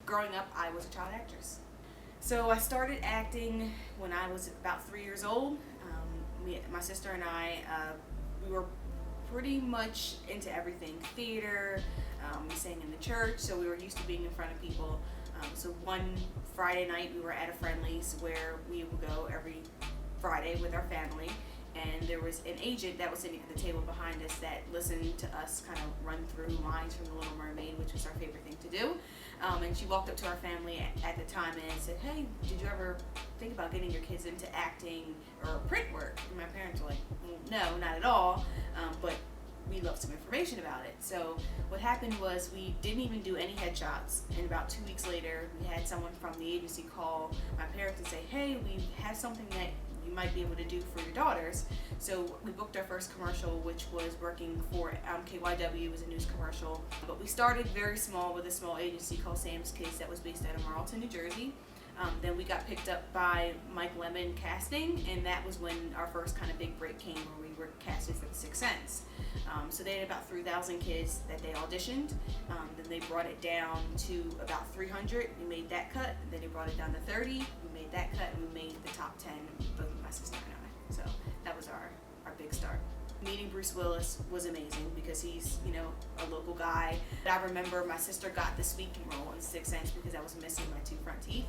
growing up, I was a child actress. So I started acting when I was about 3 years old. My sister and I, we were pretty much into everything. Theater, we sang in the church, so we were used to being in front of people. So one Friday night we were at a Friendly's where we would go every Friday with our family, and there was an agent that was sitting at the table behind us that listened to us kind of run through lines from The Little Mermaid, which was our favorite thing to do. And she walked up to our family at the time and said, "Hey, did you ever think about getting your kids into acting or print work?" And my parents were like, "No, not at all, but we love some information about it." So what happened was we didn't even do any headshots, and about 2 weeks later we had someone from the agency call my parents and say, "Hey, we have something that you might be able to do for your daughters." So we booked our first commercial, which was working for KYW. It was a news commercial, but we started very small with a small agency called Sam's Kids that was based out of Marlton, New Jersey. Then we got picked up by Mike Lemon Casting, and that was when our first kind of big break came, where we were casted for The Sixth Sense. So they had about 3,000 kids that they auditioned. Then they brought it down to about 300. We made that cut. Then they brought it down to 30. We made that cut, and we made the top 10, both my sister and I. So that was our big start. Meeting Bruce Willis was amazing because he's, a local guy. I remember my sister got the speaking role in Sixth Sense because I was missing my 2 front teeth.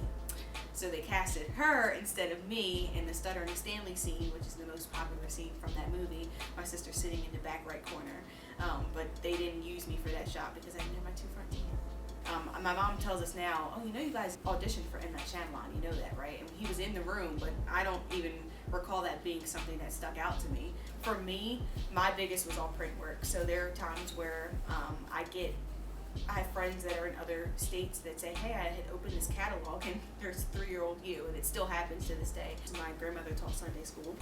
So they casted her instead of me in the Stuttering Stanley scene, which is the most popular scene from that movie. My sister's sitting in the back right corner. But they didn't use me for that shot because I didn't have my 2 front teeth. My mom tells us now, "Oh, you guys auditioned for M. Night Shyamalan, you know that, right?" And he was in the room, but I don't even recall that being something that stuck out to me. For me, my biggest was all print work. So there are times where I have friends that are in other states that say, "Hey, I had opened this catalog and there's 3-year-old you," and it still happens to this day. My grandmother taught Sunday school,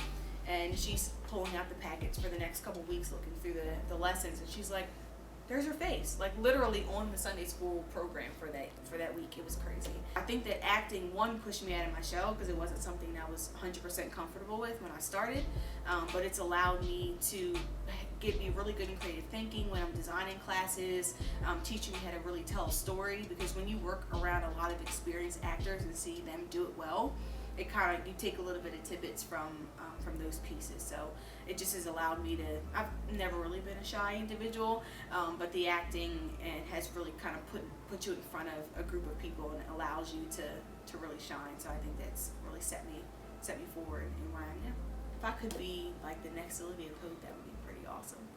and she's pulling out the packets for the next couple weeks looking through the lessons, and she's like, "There's her face," like literally on the Sunday school program for that week. It was crazy. I think that acting, one, pushed me out of my shell because it wasn't something I was 100% comfortable with when I started, but it's allowed me to give me really good in creative thinking when I'm designing classes, teaching me how to really tell a story, because when you work around a lot of experienced actors and see them do it well, it kind of, you take a little bit of tidbits from those pieces. So it just has allowed me to, I've never really been a shy individual, but the acting has really kind of put you in front of a group of people, and it allows you to really shine. So I think that's really set me forward in where I am now. If I could be like the next Olivia Pope, that would be pretty awesome.